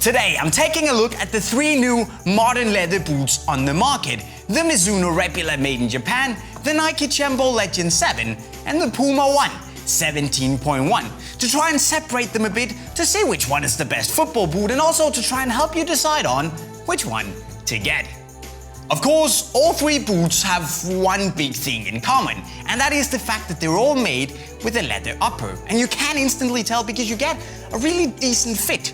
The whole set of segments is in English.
Today I'm taking a look at the 3 new modern leather boots on the market: the Mizuno Rebula Made in Japan, the Nike Tiempo Legend 7 and the PUMA ONE 17.1, to try and separate them a bit to see which one is the best football boot and also to try and help you decide on which one to get. Of course, all 3 boots have one big thing in common, and that is the fact that they're all made with a leather upper, and you can instantly tell because you get a really decent fit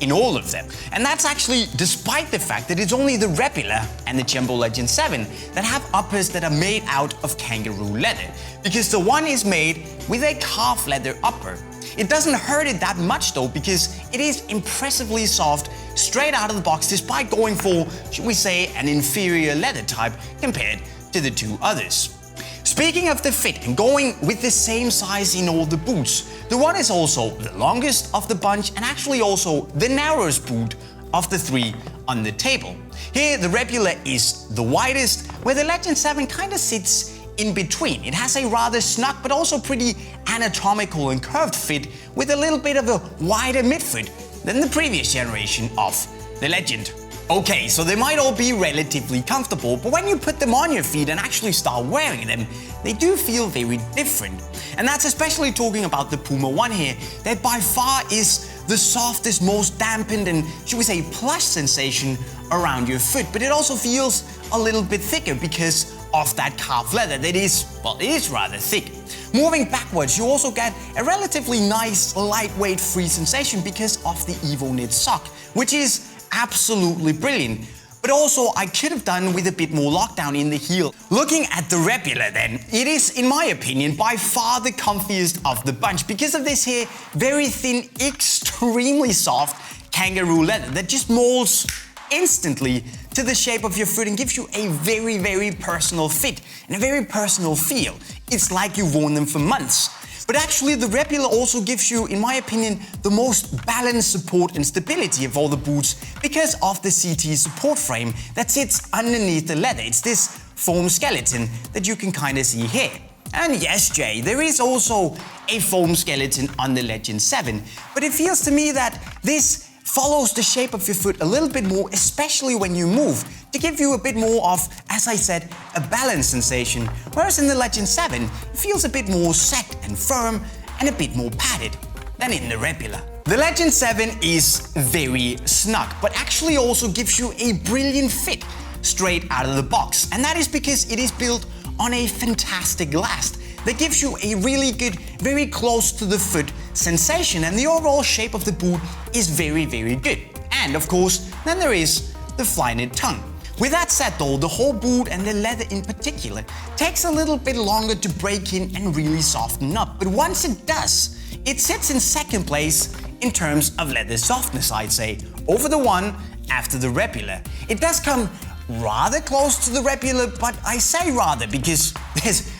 in all of them. And that's actually despite the fact that it's only the Rebula and the Tiempo Legend 7 that have uppers that are made out of kangaroo leather, because the one is made with a calf leather upper. It doesn't hurt it that much though, because it is impressively soft straight out of the box, despite going for, should we say, an inferior leather type compared to the 2 others. Speaking of the fit and going with the same size in all the boots, the one is also the longest of the bunch and actually also the narrowest boot of the 3 on the table. Here the Rebula is the widest, where the Legend 7 kind of sits in between. It has a rather snug but also pretty anatomical and curved fit with a little bit of a wider midfoot than the previous generation of the Legend. Okay, so they might all be relatively comfortable, but when you put them on your feet and actually start wearing them, they do feel very different. And that's especially talking about the PUMA ONE here, that by far is the softest, most dampened and, should we say, plush sensation around your foot. But it also feels a little bit thicker because of that calf leather that is, well, it is rather thick. Moving backwards, you also get a relatively nice, lightweight free sensation because of the Evo Knit sock, which is absolutely brilliant. But also I could have done with a bit more lockdown in the heel. Looking at the Rebula then, it is, in my opinion, by far the comfiest of the bunch because of this here very thin, extremely soft kangaroo leather that just molds instantly to the shape of your foot and gives you a very, very personal fit and a very personal feel. It's like you've worn them for months. But actually the Rebula also gives you, in my opinion, the most balanced support and stability of all the boots because of the CT support frame that sits underneath the leather. It's this foam skeleton that you can kind of see here. And yes, Jay, there is also a foam skeleton on the Legend 7, but it feels to me that this follows the shape of your foot a little bit more, especially when you move, to give you a bit more of, as I said, a balanced sensation, whereas in the Legend 7, it feels a bit more set and firm and a bit more padded than in the Rebula. The Legend 7 is very snug, but actually also gives you a brilliant fit straight out of the box, and that is because it is built on a fantastic last that gives you a really good, very close to the foot sensation, and the overall shape of the boot is very, very good. And of course, then there is the Flyknit tongue. With that said though, the whole boot and the leather in particular takes a little bit longer to break in and really soften up, but once it does, it sits in second place in terms of leather softness, I'd say, over the one after the Rebula. It does come rather close to the Rebula, but I say rather because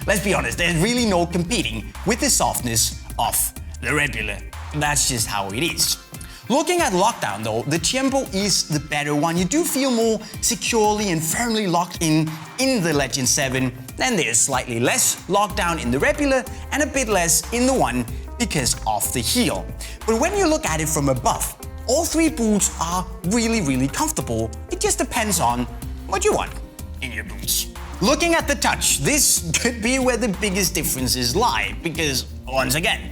let's be honest, there's really no competing with the softness of the Rebula. That's just how it is. Looking at lockdown though, the Tiempo is the better one. You do feel more securely and firmly locked in the Legend 7. Then there's slightly less lockdown in the Rebula and a bit less in the one because of the heel. But when you look at it from above, all 3 boots are really, really comfortable. It just depends on what you want in your boots. Looking at the touch, this could be where the biggest differences lie because, once again,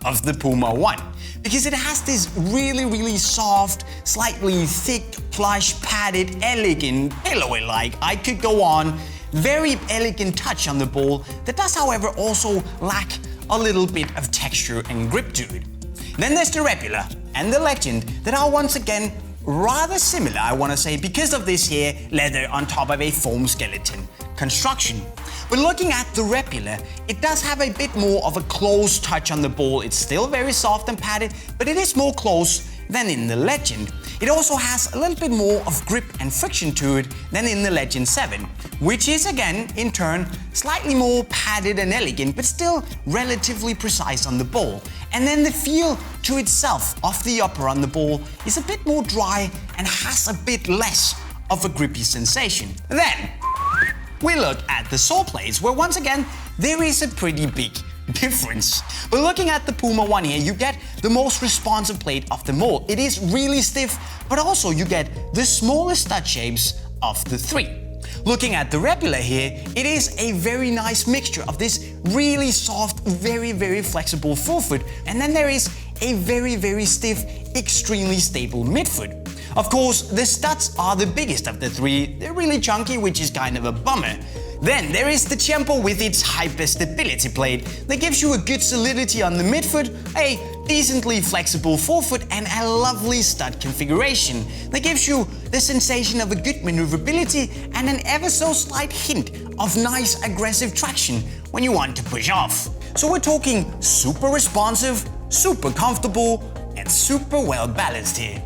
of the PUMA ONE. Because it has this really, really soft, slightly thick, plush, padded, elegant, pillowy-like, I could go on, very elegant touch on the ball that does, however, also lack a little bit of texture and grip to it. Then there's the Rebula and the Legend that are once again rather similar, I want to say, because of this here leather on top of a foam skeleton construction. But looking at the Rebula, it does have a bit more of a close touch on the ball. It's still very soft and padded, but it is more close than in the Legend. It also has a little bit more of grip and friction to it than in the Legend 7, which is again, in turn, slightly more padded and elegant, but still relatively precise on the ball. And then the feel to itself of the upper on the ball is a bit more dry and has a bit less of a grippy sensation. Then we look at the sole plates, where once again, there is a pretty big difference. But looking at the PUMA One here, you get the most responsive plate of them all. It is really stiff, but also you get the smallest stud shapes of the three. Looking at the Rebula here, it is a very nice mixture of this really soft, very flexible forefoot, and then there is a very stiff, extremely stable midfoot. Of course, the studs are the biggest of the three. They're really chunky, which is kind of a bummer. Then there is the Tiempo with its hyper stability plate that gives you a good solidity on the midfoot, a decently flexible forefoot, and a lovely stud configuration that gives you the sensation of a good maneuverability and an ever so slight hint of nice aggressive traction when you want to push off. So we're talking super responsive, super comfortable, and super well balanced here.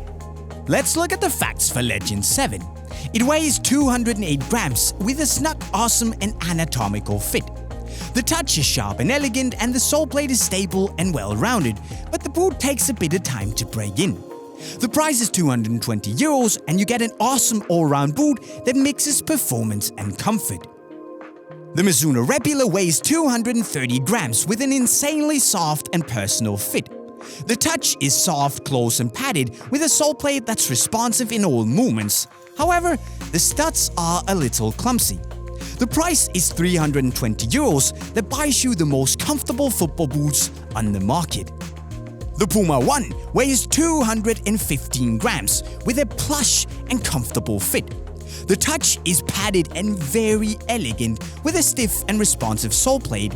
Let's look at the facts for Legend 7. It weighs 208 grams with a snug, awesome and anatomical fit. The touch is sharp and elegant, and the sole plate is stable and well-rounded, but the boot takes a bit of time to break in. The price is €220 and you get an awesome all-round boot that mixes performance and comfort. The Mizuno Rebula weighs 230 grams with an insanely soft and personal fit. The touch is soft, close and padded with a sole plate that's responsive in all movements. However, the studs are a little clumsy. The price is €320 that buys you the most comfortable football boots on the market. The PUMA One weighs 215 grams with a plush and comfortable fit. The touch is padded and very elegant with a stiff and responsive sole plate.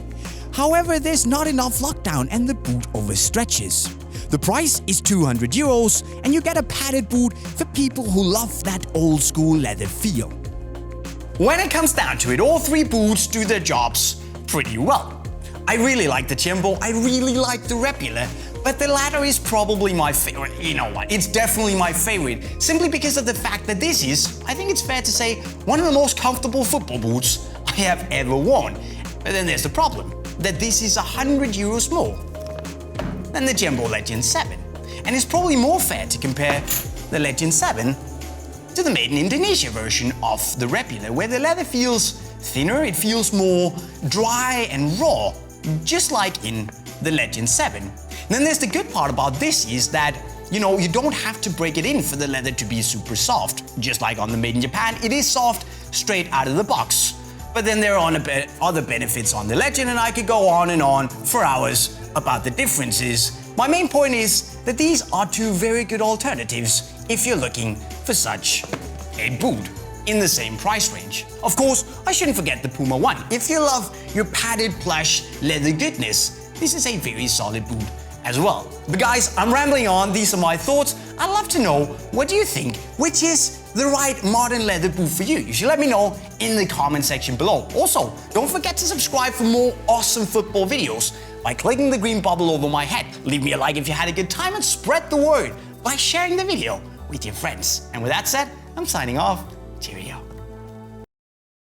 However, there's not enough lockdown and the boot overstretches. The price is €200 and you get a padded boot for people who love that old school leather feel. When it comes down to it, all three boots do their jobs pretty well. I really like the Tiempo, I really like the Rebula, but the latter is probably my favorite. You know what, it's definitely my favorite, simply because of the fact that this is, I think it's fair to say, one of the most comfortable football boots I have ever worn. But then there's the problem, that this is €100 more than the Tiempo Legend 7. And it's probably more fair to compare the Legend 7 to the made in Indonesia version of the Rebula, where the leather feels thinner, it feels more dry and raw, just like in the Legend 7. And then there's the good part about this is that, you don't have to break it in for the leather to be super soft. Just like on the Made in Japan, it is soft straight out of the box. But then there are other benefits on the Legend, and I could go on and on for hours about the differences. My main point is that these are two very good alternatives if you're looking for such a boot in the same price range. Of course, I shouldn't forget the PUMA One. If you love your padded plush leather goodness, this is a very solid boot as well. But guys, I'm rambling on. These are my thoughts. I'd love to know, what do you think? Which is the right modern leather boot for you? You should let me know in the comment section below. Also, don't forget to subscribe for more awesome football videos by clicking the green bubble over my head. Leave me a like if you had a good time and spread the word by sharing the video with your friends. And with that said, I'm signing off. Cheerio.